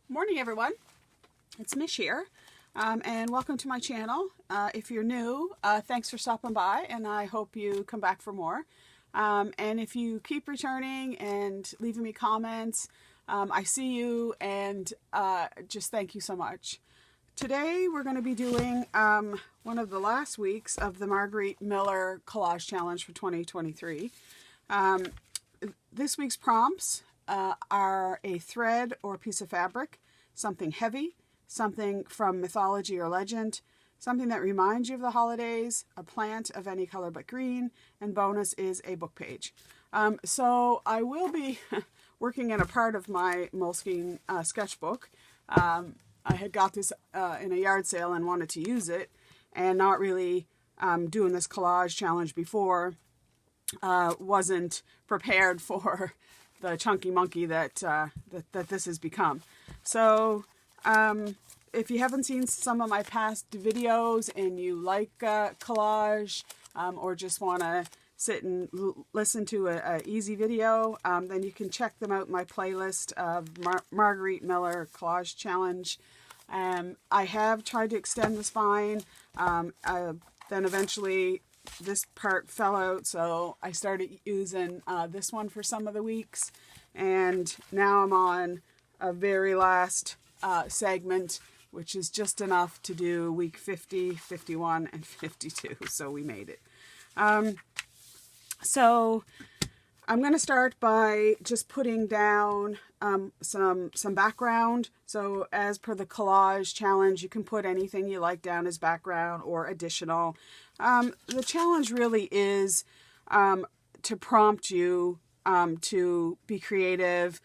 Morning everyone, it's Mish here, and welcome to my channel. If you're new, thanks for stopping by, and I hope you come back for more. And if you keep returning and leaving me comments, I see you, and just thank you so much. Today we're going to be doing one of the last weeks of the Margarete Miller Collage Challenge for 2023. This week's prompts are a thread or a piece of fabric, something heavy, something from mythology or legend, something that reminds you of the holidays, a plant of any color but green, and bonus is a book page. So I will be working in a part of my Moleskine sketchbook. I had got this in a yard sale and wanted to use it, and not really doing this collage challenge before. Wasn't prepared for the chunky monkey that this has become. So if you haven't seen some of my past videos and you like collage, or just want to sit and listen to a easy video, then you can check them out in my playlist of Margarete Miller Collage Challenge. I have tried to extend the spine, then eventually this part fell out, so I started using this one for some of the weeks, and now I'm on a very last segment, which is just enough to do week 50, 51, and 52, so we made it. So I'm going to start by just putting down some background. So as per the collage challenge, you can put anything you like down as background or additional. The challenge really is to prompt you to be creative,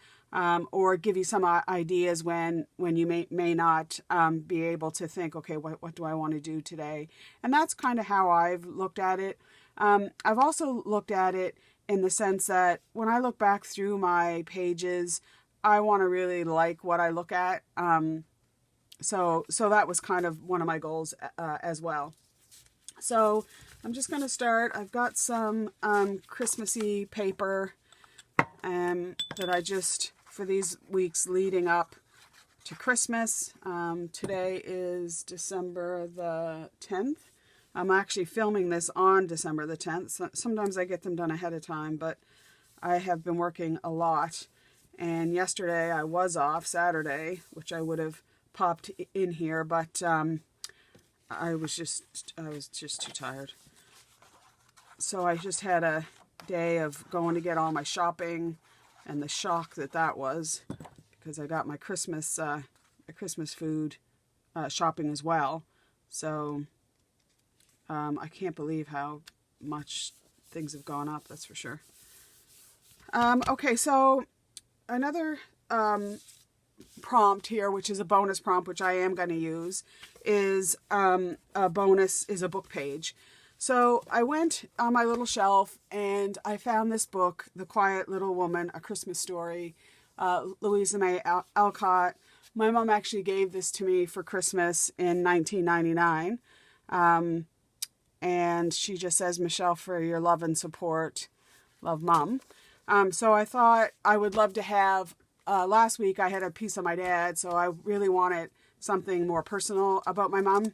or give you some ideas when you may not be able to think, okay, what do I want to do today? And that's kind of how I've looked at it. I've also looked at it in the sense that when I look back through my pages, I want to really like what I look at. So that was kind of one of my goals as well. So I'm just going to start. I've got some Christmassy paper that I just, for these weeks leading up to Christmas. Today is December the 10th. I'm actually filming this on December the 10th. Sometimes I get them done ahead of time, but I have been working a lot. And yesterday I was off, Saturday, which I would have popped in here, but I was just too tired. So I just had a day of going to get all my shopping, and the shock that was, because I got my Christmas food shopping as well. So I can't believe how much things have gone up, that's for sure. Okay, so another prompt here, which is a bonus prompt, which I am going to use, is a book page. So I went on my little shelf and I found this book, The Quiet Little Woman, A Christmas Story, Louisa May Alcott. My mom actually gave this to me for Christmas in 1999. And she just says, Michelle, for your love and support, love, Mom. So I thought I would love to have, last week I had a piece of my dad, so I really wanted something more personal about my mom.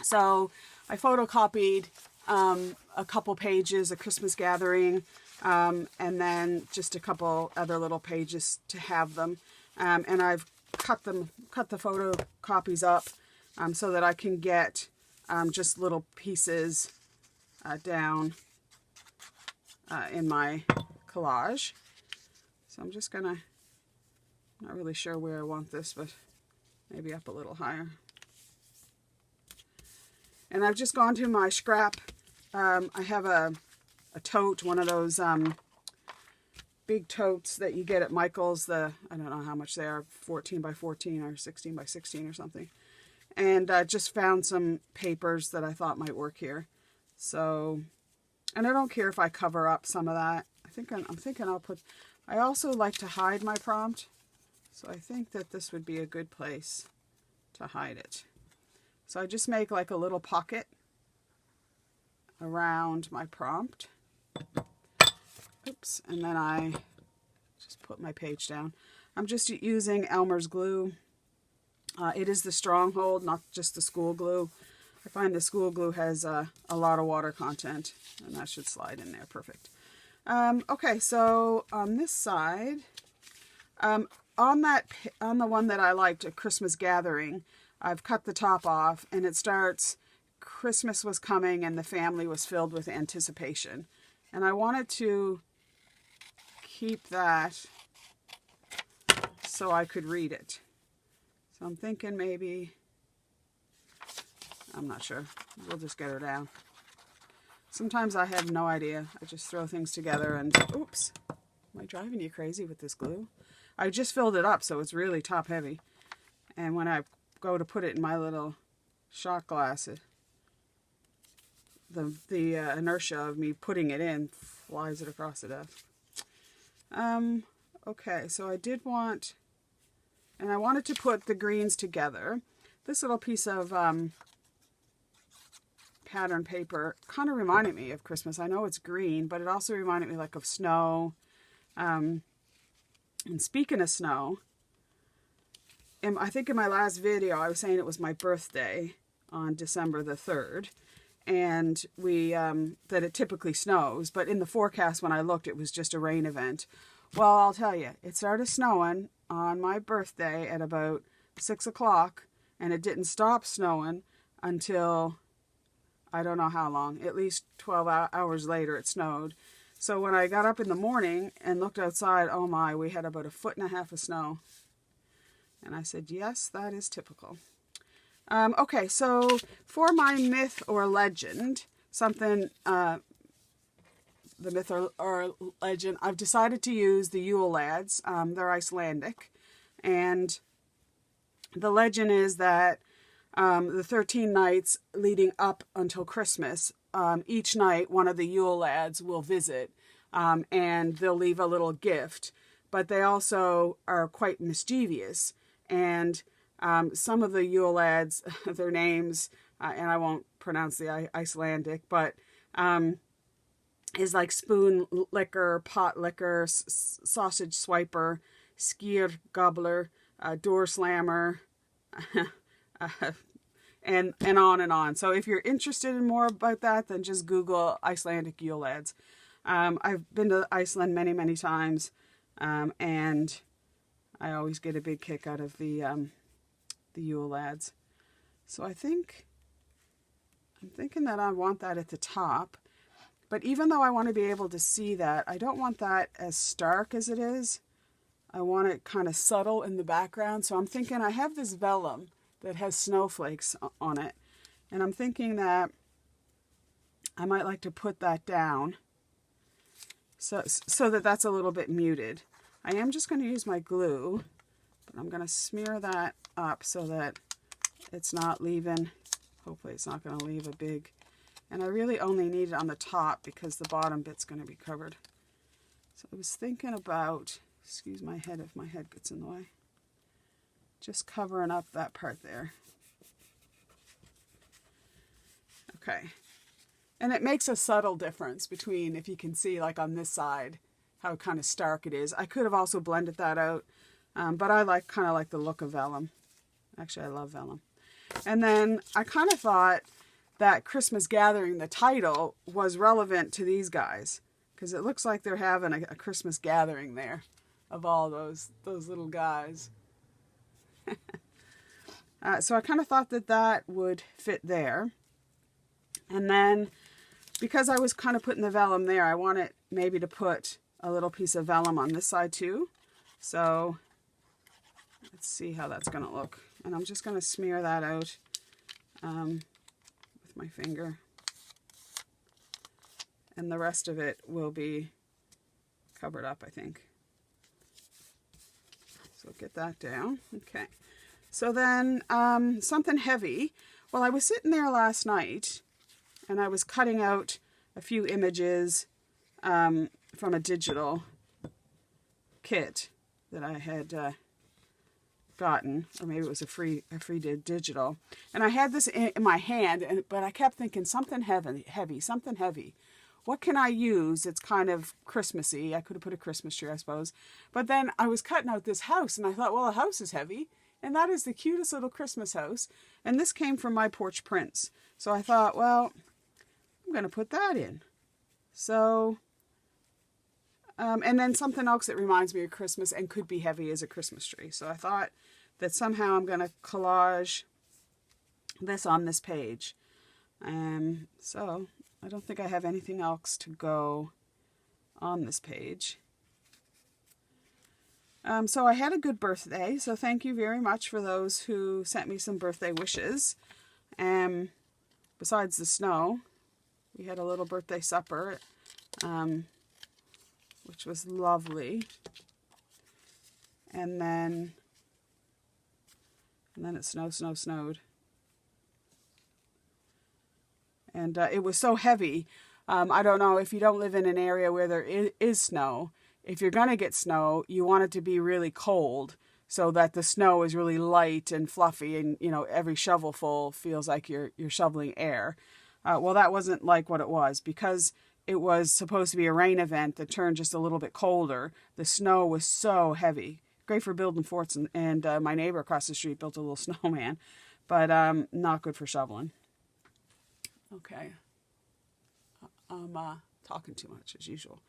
So I photocopied a couple pages, a Christmas gathering, and then just a couple other little pages to have them. And I've cut the photocopies up so that I can get just little pieces down in my collage. So I'm just gonna, not really sure where I want this, but maybe up a little higher. And I've just gone to my scrap. I have a tote, one of those big totes that you get at Michael's. I don't know how much they are, 14 by 14 or 16 by 16 or something. And just found some papers that I thought might work here. So, and I don't care if I cover up some of that. I'm thinking I'll put, I also like to hide my prompt. So I think that this would be a good place to hide it. So I just make like a little pocket around my prompt. Oops, and then I just put my page down. I'm just using Elmer's glue. It is the Stronghold, not just the school glue. I find the school glue has a lot of water content, and that should slide in there perfect. Okay, so on this side, on the one that I liked, A Christmas Gathering, I've cut the top off, and it starts, Christmas was coming and the family was filled with anticipation. And I wanted to keep that so I could read it. So I'm thinking maybe, I'm not sure, we'll just get her down. Sometimes I have no idea. I just throw things together and, oops, am I driving you crazy with this glue? I just filled it up, so it's really top heavy. And when I go to put it in my little shot glass, the inertia of me putting it in flies it across the desk. Okay, so I did want, and I wanted to put the greens together. This little piece of pattern paper kind of reminded me of Christmas. I know it's green, but it also reminded me like of snow. And speaking of snow, I think in my last video I was saying it was my birthday on December the 3rd, and that it typically snows, but in the forecast when I looked it was just a rain event. Well, I'll tell you, it started snowing on my birthday at about 6 o'clock, and it didn't stop snowing until I don't know how long, at least 12 hours later it snowed. So when I got up in the morning and looked outside, oh my, we had about 1.5 feet of snow. And I said, yes, that is typical. Okay, so for my myth or legend, something, the myth or legend, I've decided to use the Yule Lads. They're Icelandic. And the legend is that the 13 nights leading up until Christmas, each night one of the Yule Lads will visit, and they'll leave a little gift. But they also are quite mischievous. And some of the Yule Lads, their names, and I won't pronounce the Icelandic, but is like Spoon Licker, Pot Licker, Sausage Swiper, Skier Gobbler, Door Slammer, and on and on. So if you're interested in more about that, then just Google Icelandic Yule Lads. I've been to Iceland many, many times, and I always get a big kick out of the Yule Lads. So I'm thinking that I want that at the top. But even though I want to be able to see that, I don't want that as stark as it is. I want it kind of subtle in the background. So I'm thinking I have this vellum that has snowflakes on it. And I'm thinking that I might like to put that down so that that's a little bit muted. I am just going to use my glue, but I'm going to smear that up so that it's not leaving, hopefully it's not going to leave a big, and I really only need it on the top because the bottom bit's going to be covered. So I was thinking about, excuse my head if my head gets in the way, just covering up that part there. Okay. And it makes a subtle difference between, if you can see like on this side, how kind of stark it is. I could have also blended that out, but I kind of like the look of vellum. Actually, I love vellum. And then I kind of thought that Christmas Gathering, the title, was relevant to these guys, because it looks like they're having a Christmas gathering there of all those little guys. So I kind of thought that would fit there. And then, because I was kind of putting the vellum there, I wanted maybe to put a little piece of vellum on this side too. So let's see how that's going to look. And I'm just going to smear that out with my finger. And the rest of it will be covered up, I think. So get that down. Okay. So then something heavy. Well, I was sitting there last night and I was cutting out a few images from a digital kit that I had gotten, or maybe it was a free digital. And I had this in my hand, but I kept thinking something heavy, something heavy. what can I use? It's kind of Christmassy. I could have put a Christmas tree, I suppose. But then I was cutting out this house and I thought, well, a house is heavy. And that is the cutest little Christmas house. And this came from my porch prints. So I thought, well, I'm going to put that in. So, and then something else that reminds me of Christmas and could be heavy is a Christmas tree. So I thought that somehow I'm going to collage this on this page. So I don't think I have anything else to go on this page. So I had a good birthday, so thank you very much for those who sent me some birthday wishes. Besides the snow, we had a little birthday supper, which was lovely. And then it snowed. And it was so heavy. I don't know, if you don't live in an area where there is snow, if you're going to get snow, you want it to be really cold so that the snow is really light and fluffy and, you know, every shovelful feels like you're shoveling air. Well, that wasn't like what it was, because it was supposed to be a rain event that turned just a little bit colder. The snow was so heavy. Great for building forts, and my neighbor across the street built a little snowman, but not good for shoveling. Okay. I'm talking too much as usual.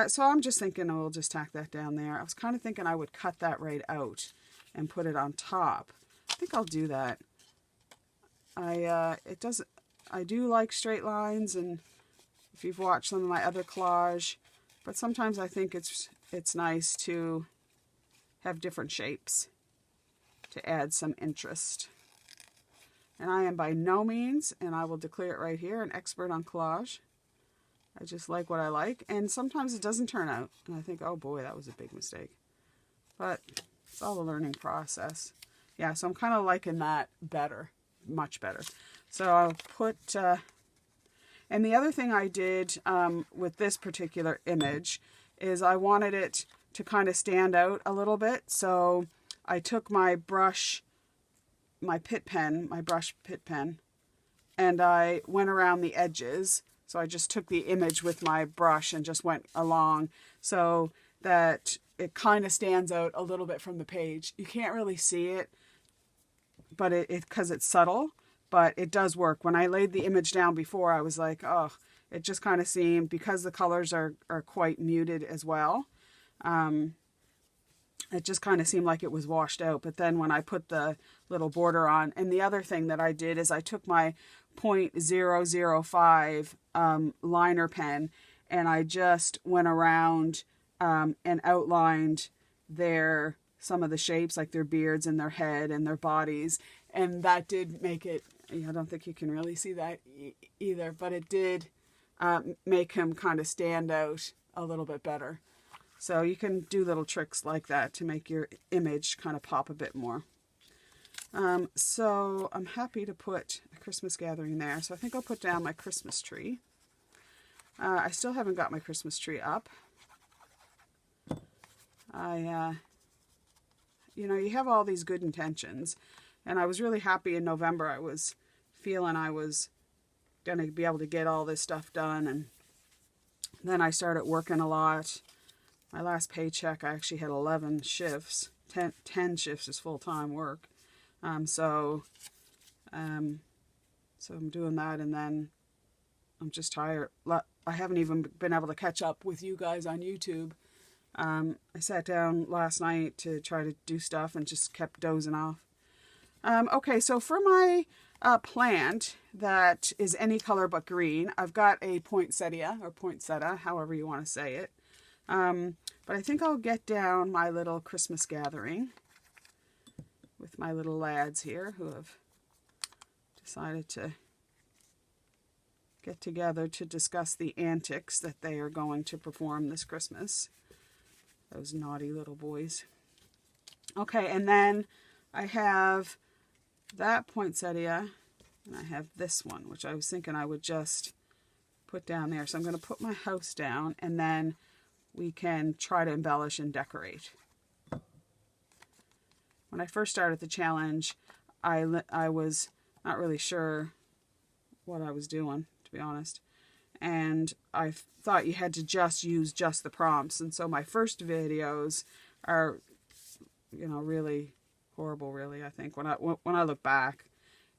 So I'm just thinking we'll just tack that down there. I was kind of thinking I would cut that right out and put it on top. I think I'll do that. I do like straight lines, and if you've watched some of my other collage, but sometimes I think it's nice to have different shapes to add some interest. And I am by no means, and I will declare it right here, an expert on collage. I just like what I like, and sometimes it doesn't turn out, and I think, oh boy, that was a big mistake. But it's all a learning process. Yeah, so I'm kind of liking that better, much better. So I'll put, and the other thing I did with this particular image is I wanted it to kind of stand out a little bit. So I took my brush, my brush pit pen, and I went around the edges. So I just took the image with my brush and just went along so that it kind of stands out a little bit from the page. You can't really see it, but because it's subtle, but it does work. When I laid the image down before, I was like, oh, it just kind of seemed, because the colors are quite muted as well, it just kind of seemed like it was washed out. But then when I put the little border on, and the other thing that I did is I took my .005 liner pen, and I just went around and outlined some of the shapes, like their beards and their head and their bodies, and that did make it, I don't think you can really see that either, but it did make him kind of stand out a little bit better. So you can do little tricks like that to make your image kind of pop a bit more. So I'm happy to put a Christmas gathering there. So I think I'll put down my Christmas tree. I still haven't got my Christmas tree up. You know, you have all these good intentions, and I was really happy in November. I was feeling I was going to be able to get all this stuff done, and then I started working a lot. My last paycheck, I actually had 11 shifts. 10 shifts is full-time work. So I'm doing that, and then I'm just tired. I haven't even been able to catch up with you guys on YouTube. I sat down last night to try to do stuff and just kept dozing off. Okay, so for my plant that is any color but green, I've got a poinsettia, or poinsettia, however you want to say it. But I think I'll get down my little Christmas gathering with my little lads here who have decided to get together to discuss the antics that they are going to perform this Christmas. Those naughty little boys. Okay, and then I have that poinsettia, and I have this one, which I was thinking I would just put down there. So I'm going to put my house down, and then we can try to embellish and decorate. When I first started the challenge, I was not really sure what I was doing, to be honest. and I thought you had to just use just the prompts. And so my first videos are, you know, really horrible, really, I think, when I look back.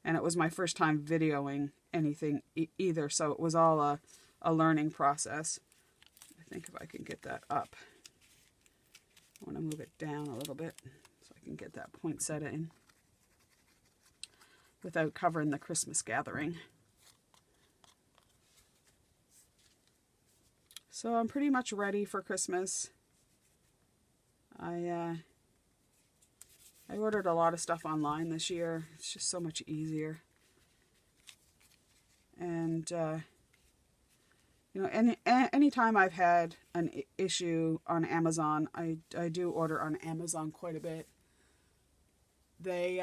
And it was my first time videoing anything either, so it was all a learning process. I think if I can get that up, I want to move it down a little bit so I can get that poinsettia in without covering the Christmas gathering. So I'm pretty much ready for Christmas. I ordered a lot of stuff online this year. It's just so much easier. And, you know, anytime I've had an issue on Amazon, I do order on Amazon quite a bit. They,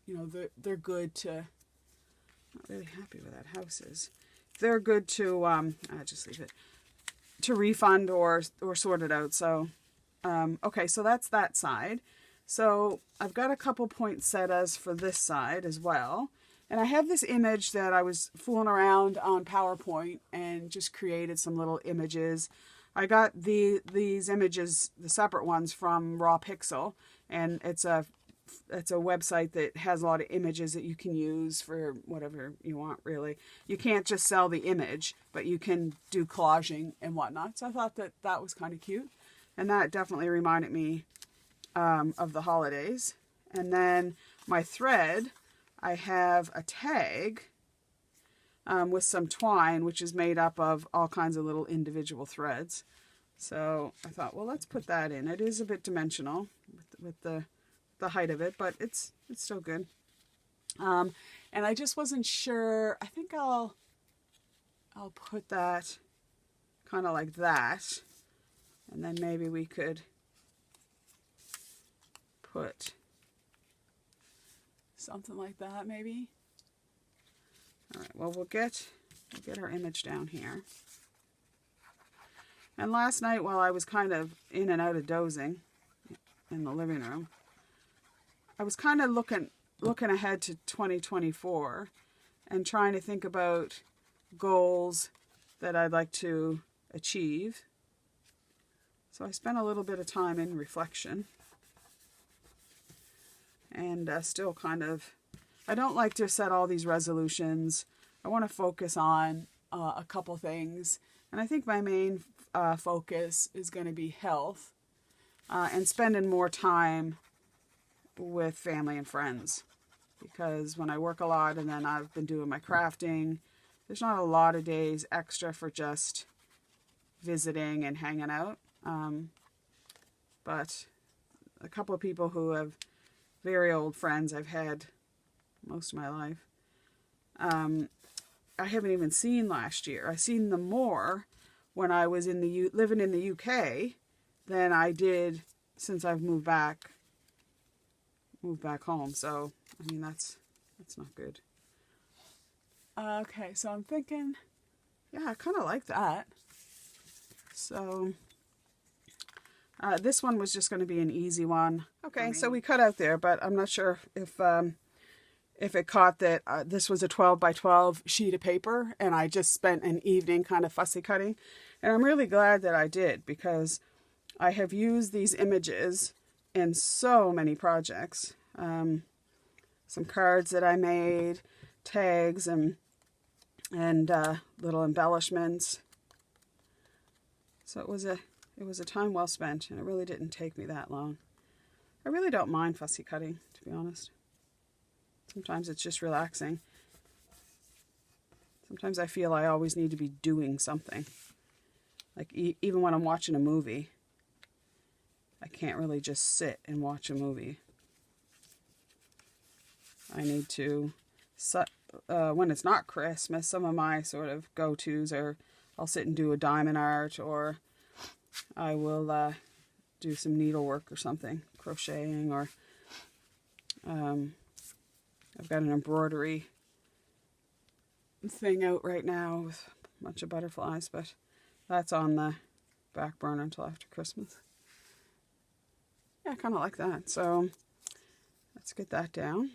you know, they're good to, not really happy with that house is. They're good to, I just leave it, to refund or sort it out. So, okay, so that's that side. So I've got a couple poinsettias for this side as well. And I have this image that I was fooling around on PowerPoint and just created some little images. I got these images, the separate ones, from Raw Pixel, and it's a website that has a lot of images that you can use for whatever you want, really. You can't just sell the image, but you can do collaging and whatnot. So I thought that was kind of cute. And that definitely reminded me of the holidays. And then my thread, I have a tag with some twine, which is made up of all kinds of little individual threads. So I thought, well, let's put that in. It is a bit dimensional with the height of it, but it's still good. And I just wasn't sure. I think I'll put that kind of like that, and then maybe we could put something like that, maybe. All right, well, we'll get our image down here. And last night, while I was kind of in and out of dozing in the living room, I was kind of looking ahead to 2024 and trying to think about goals that I'd like to achieve. So I spent a little bit of time in reflection. And still kind of, I don't like to set all these resolutions. I want to focus on a couple things. And I think my main focus is going to be health and spending more time with family and friends. Because when I work a lot and then I've been doing my crafting, there's not a lot of days extra for just visiting and hanging out. But a couple of people who have very old friends I've had most of my life, I haven't even seen last year. I seen them more when I was living in the UK than I did since I've moved back home. So I mean that's not good. Okay, so I'm thinking, yeah, I kind of like that. So this one was just going to be an easy one. Okay, so we cut out there, but I'm not sure if it caught that this was a 12 by 12 sheet of paper, and I just spent an evening kind of fussy cutting. And I'm really glad that I did, because I have used these images in so many projects. Some cards that I made, tags, and little embellishments. So it was a time well spent, and it really didn't take me that long. I really don't mind fussy cutting, to be honest. Sometimes it's just relaxing. Sometimes I feel I always need to be doing something. Like even when I'm watching a movie, I can't really just sit and watch a movie. I need to, when it's not Christmas, some of my sort of go-tos are I'll sit and do a diamond art, or I will do some needlework or something, crocheting, or I've got an embroidery thing out right now with a bunch of butterflies, but that's on the back burner until after Christmas. Yeah, I kind of like that. So let's get that down.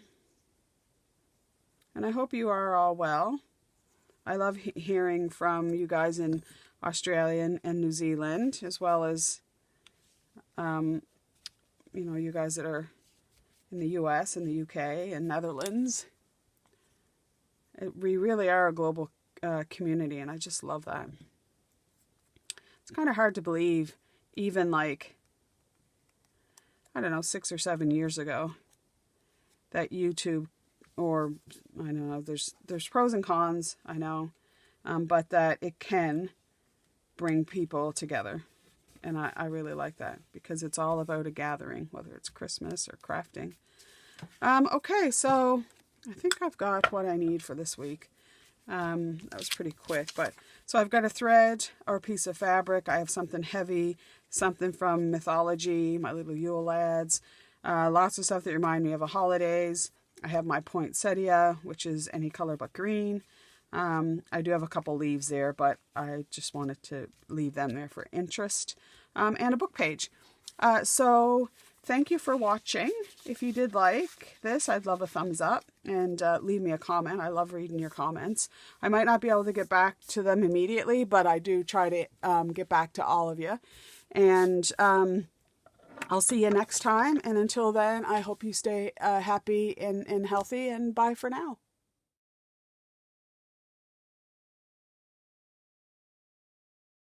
And I hope you are all well. I love hearing from you guys in Australia and New Zealand, as well as, you know, you guys that are in the US and the UK and Netherlands. We really are a global community, and I just love that. It's kind of hard to believe, even like, I don't know, 6 or 7 years ago, that YouTube, or I don't know, there's pros and cons, I know, but that it can bring people together. And I really like that, because it's all about a gathering, whether it's Christmas or crafting. Okay, so I think I've got what I need for this week. That was pretty quick, but so I've got a thread or a piece of fabric. I have something heavy, something from Mythology, my little Yule lads, lots of stuff that remind me of the holidays. I have my poinsettia, which is any color but green. I do have a couple leaves there, but I just wanted to leave them there for interest. And a book page. So thank you for watching. If you did like this, I'd love a thumbs up, and leave me a comment. I love reading your comments. I might not be able to get back to them immediately, but I do try to get back to all of you. And I'll see you next time. And until then, I hope you stay happy and healthy, and bye for now.